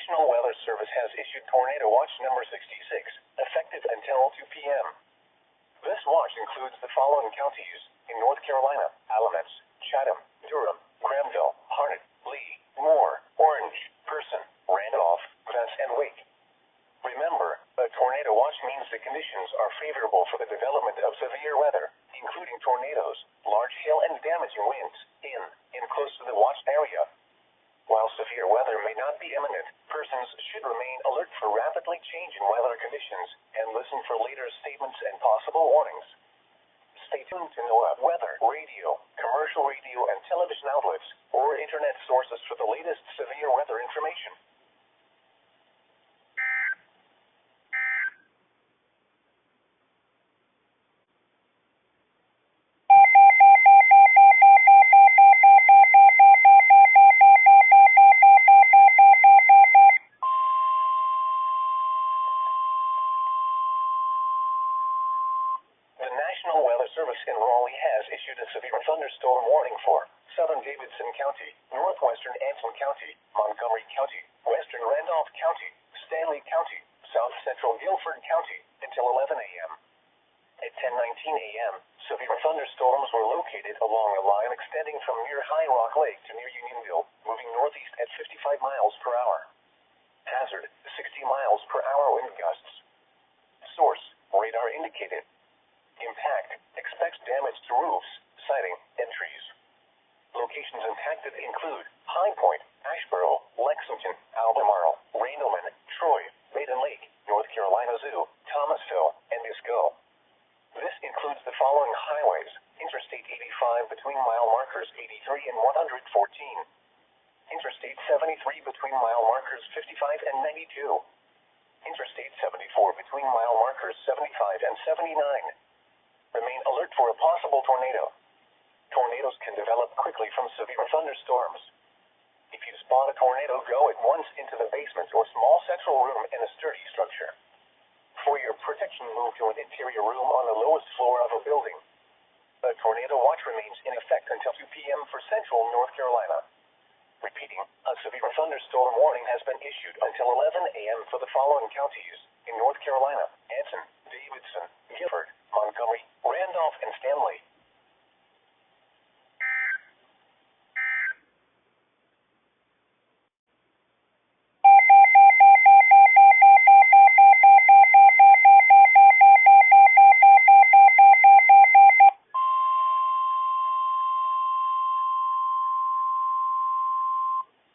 National Weather Service has issued Tornado Watch number 66, effective until 2 p.m. This watch includes the following counties in North Carolina: Alamance, Chatham, Durham, Granville, Harnett, Lee, Moore, Orange, Person, Randolph, Vance, and Wake. Remember, a tornado watch means the conditions are favorable for the development of severe weather, including tornadoes, large hail, and damaging winds in close to the watched area. While severe weather may not be imminent, persons should remain alert for rapidly changing weather conditions and listen for later statements and possible warnings. Stay tuned to NOAA weather, radio, commercial radio and television outlets, or internet sources for the latest severe weather information. National Weather Service in Raleigh has issued a severe thunderstorm warning for southern Davidson County, northwestern Anson County, Montgomery County, western Randolph County, Stanley County, south central Guilford County until 11 a.m. At 10:19 a.m., severe thunderstorms were located along a line extending from near High Rock Lake to near Unionville, moving northeast at 55 miles per hour. Hazard: 60 miles per hour wind gusts. Source: radar indicated. Impact: expects damage to roofs, siding, and trees. Locations impacted include High Point, Asheboro, Lexington, Albemarle, Randleman, Troy, Maiden Lake, North Carolina Zoo, Thomasville, and Bisco. This includes the following highways: Interstate 85 between mile markers 83 and 114. Interstate 73 between mile markers 55 and 92. Interstate 74 between mile markers 75 and 79. Remain alert for a possible tornado. Tornadoes can develop quickly from severe thunderstorms. If you spot a tornado, go at once into the basement or small central room in a sturdy structure. For your protection, move to an interior room on the lowest floor of a building. A tornado watch remains in effect until 2 p.m. for central North Carolina. Repeating, a severe thunderstorm warning has been issued until 11 a.m. for the following counties in North Carolina: Anson, Davidson, Guilford, Montgomery, Randolph, and Stanley.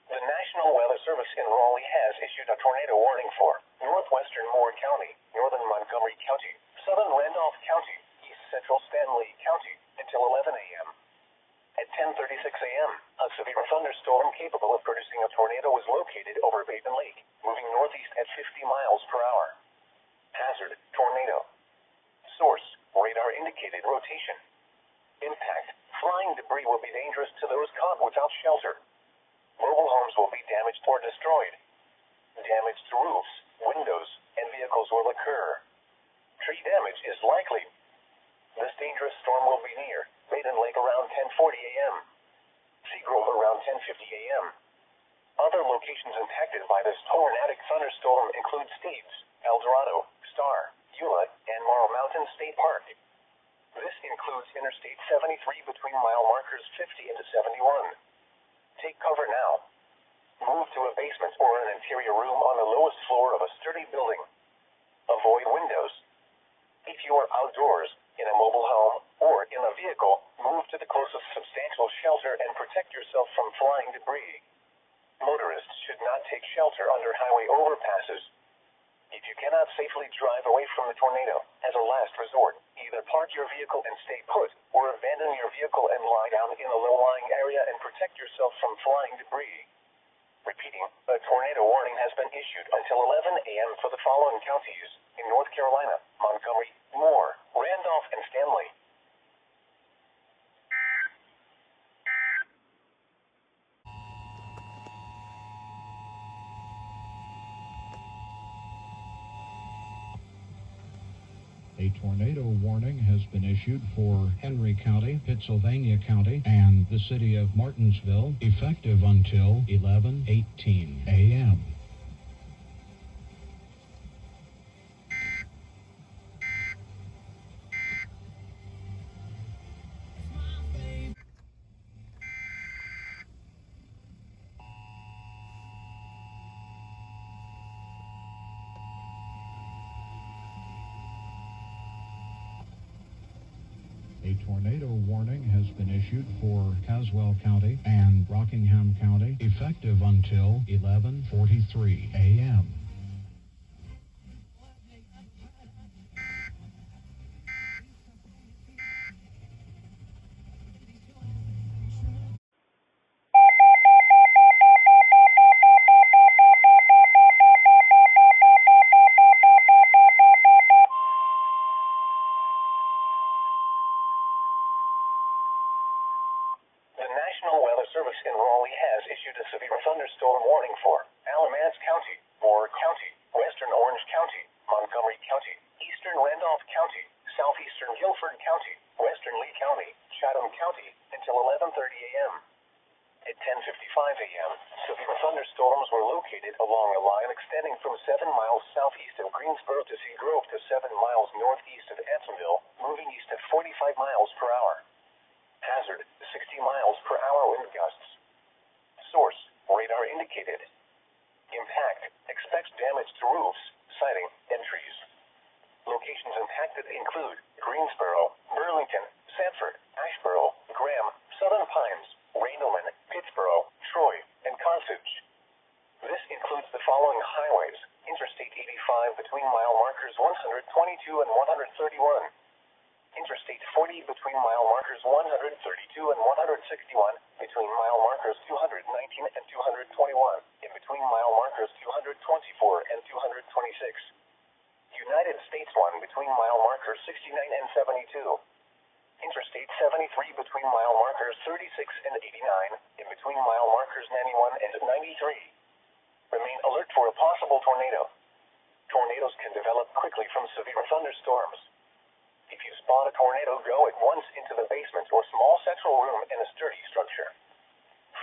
The National Weather Service in Raleigh has issued a tornado warning for northwestern Moore County, northern Montgomery County, southern Randolph County, east central Stanley County until 11 a.m. At 10:36 a.m., a severe thunderstorm capable of producing a tornado was located over Maiden Lake, moving northeast at 50 miles per hour. Hazard: tornado. Source: radar indicated rotation. Impact: flying debris will be dangerous to those caught without shelter. Mobile homes will be damaged or destroyed. Damage to roofs, windows, and vehicles will occur. Tree damage is likely. This dangerous storm will be near Maiden Lake around 10:40 a.m. Seagrove around 10:50 a.m. Other locations impacted by this tornadic thunderstorm include Steves, El Dorado, Star, Eula, and Morrow Mountain State Park. This includes Interstate 73 between mile markers 50 and 71. Take cover now. Move to a basement or an interior room on the lowest floor of a sturdy building. Avoid windows. If you are outdoors, in a mobile home, or in a vehicle, move to the closest substantial shelter and protect yourself from flying debris. Motorists should not take shelter under highway overpasses. If you cannot safely drive away from the tornado, as a last resort, either park your vehicle and stay put, or abandon your vehicle and lie down in a low-lying area and protect yourself from flying debris. Repeating, a tornado warning has been issued until 11 a.m. for the following counties in North Carolina: Montgomery, Moore, Randolph, and Stanley. A tornado warning has been issued for Henry County, Pittsylvania County, and the city of Martinsville, effective until 11:18 a.m. tornado warning has been issued for Caswell County and Rockingham County, effective until 11:43 a.m. The National Weather Service in Raleigh has issued a severe thunderstorm warning for Alamance County, Moore County, Western Orange County, Montgomery County, Eastern Randolph County, Southeastern Guilford County, Western Lee County, Chatham County until 11:30 a.m. At 10:55 a.m., severe thunderstorms were located along a line extending from 7 miles southeast of Greensboro to Sea Grove to 7 miles northeast of Ansonville, moving east at 45 miles per hour. Hazard, 60 miles per hour wind gusts. Source, radar indicated. Impact, expects damage to roofs, siding, and trees. Locations impacted include Greensboro, Burlington, Sanford, Asheboro, Graham, Southern Pines, Randleman, Pittsboro, Troy, and Carthage. This includes the following highways: Interstate 85 between mile markers 122 and 131. Interstate 40 between mile markers 132 and 161, between mile markers 219 and 221, in between mile markers 224 and 226. United States 1 between mile markers 69 and 72. Interstate 73 between mile markers 36 and 89, in between mile markers 91 and 93. Remain alert for a possible tornado. Tornadoes can develop quickly from severe thunderstorms. If you spot a tornado, go at once into the basement or small central room in a sturdy structure.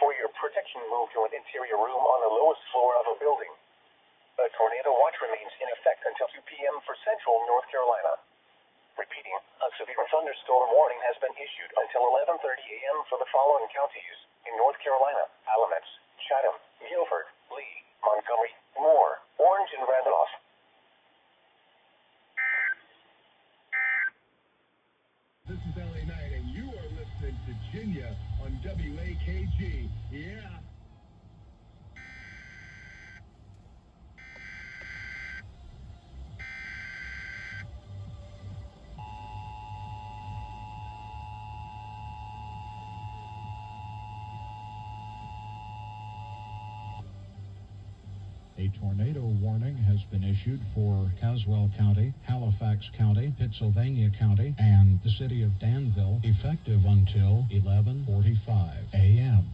For your protection, move to an interior room on the lowest floor of a building. A tornado watch remains in effect until 2 p.m. for central North Carolina. Repeating, a severe thunderstorm warning has been issued until 11:30 a.m. for the following counties in North Carolina: Alamance, Chatham, Guilford, Lee, Montgomery, Moore, Orange, and Randolph. This is LA Knight, and you are listening to Ginya on WAKG. Yeah. A tornado warning has been issued for Caswell County, Halifax County, Pittsylvania County, and the city of Danville, effective until 11:45 a.m.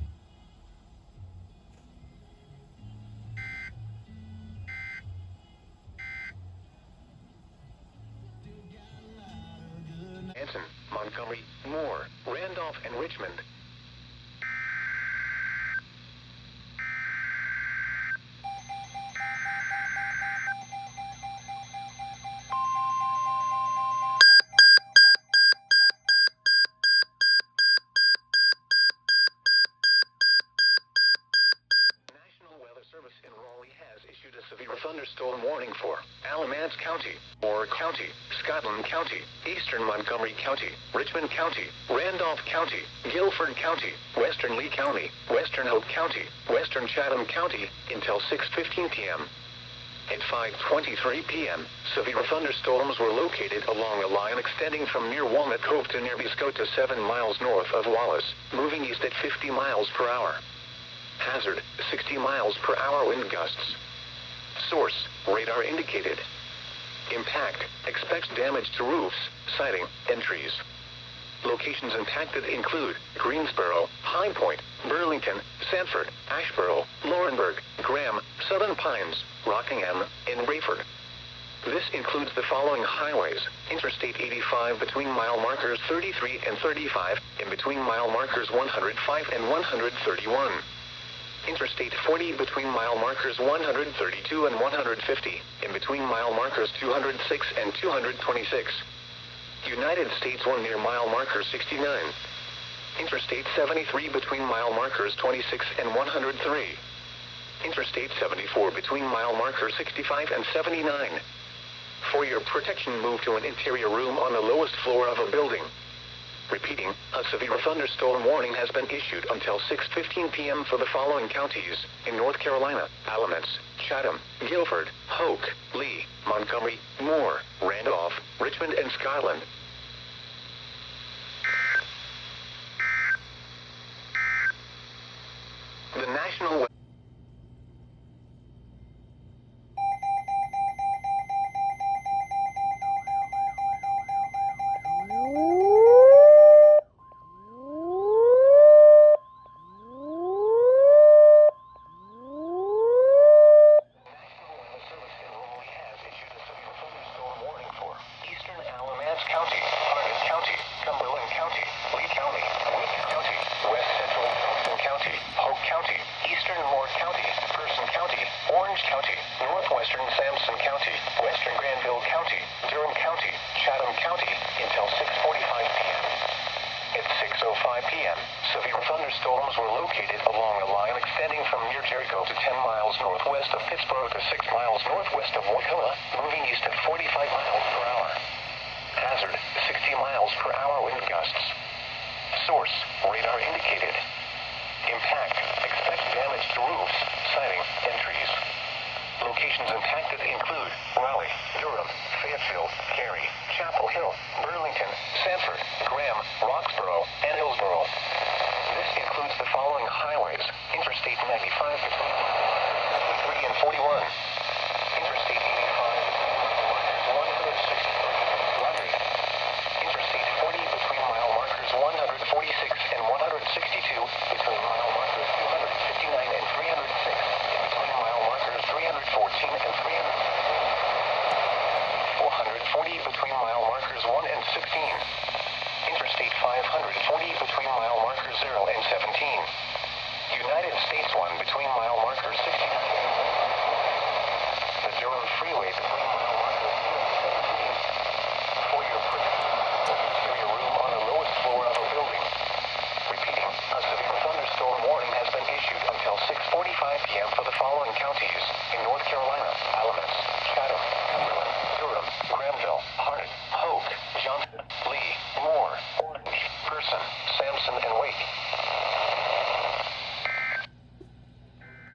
Anson, Montgomery, Moore, Randolph, and Richmond. National Weather Service in Raleigh has issued a severe thunderstorm warning for Alamance County, Moore County, Scotland County, Eastern Montgomery County, Richmond County, Randolph County, Guilford County, Western Lee County, Western Hope County, Western Chatham County until 6:15 p.m. At 5:23 p.m., severe thunderstorms were located along a line extending from near Walnut Cove to near Biscoe to 7 miles north of Wallace, moving east at 50 miles per hour. Hazard, 60 miles per hour wind gusts. Source, radar indicated. Impact, expects damage to roofs, siding, and trees. Locations impacted include Greensboro, High Point, Burlington, Sanford, Asheboro, Laurinburg, Graham, Southern Pines, Rockingham, and Rayford. This includes the following highways: Interstate 85 between mile markers 33 and 35, and between mile markers 105 and 131. Interstate 40 between mile markers 132 and 150, and between mile markers 206 and 226. United States 1 near mile marker 69. Interstate 73 between mile markers 26 and 103. Interstate 74 between mile markers 65 and 79. For your protection, move to an interior room on the lowest floor of a building. Repeating, a severe thunderstorm warning has been issued until 6:15 p.m. for the following counties in North Carolina: Alamance, Chatham, Guilford, Hoke, Lee, Montgomery, Moore, Randolph, Richmond, and Skyland. The National County, Harnett County, Cumberland County, Lee County, Wake County, West Central Johnson County, Hoke County, Eastern Moore County, Person County, Orange County, Northwestern Sampson County, Western Granville County, Durham County, Chatham County, until 6:45 p.m. At 6:05 p.m., severe thunderstorms were located along a line extending from near Jericho to 10 miles northwest of Pittsburgh to 6 miles northwest of Wakulla, moving east at 45 miles per hour. Hazard, 60 miles per hour wind gusts. Source, radar indicated. Impact, expect damage to roofs, siding, and trees. Locations impacted include Raleigh, Durham, Fayetteville, Cary, Chapel Hill, Burlington, Sanford, Graham, Roxborough, and Hillsborough. This includes the following highways: Interstate 95 between 3 and 41. Interstate 85 between 160. Interstate 40 between mile markers 146 and 162, between mile markers 259 and 306, and between mile markers 314 and 440 between mile markers 1 and 16. Interstate 540 between mile markers 0 and 17. United States 1 between mile markers 69 and 1. The Durham Freeway between mile markers 2 and 17. For your room on the lowest floor of a building. Repeating, a severe thunderstorm warning has been issued until 6:45 p.m. for the following counties in North Carolina: Alamance, Chatham, Cumberland, Durham, Granville, Harnett, Hoke, Johnson, Lee, Moore, Orange, Person, Sampson, and Wake.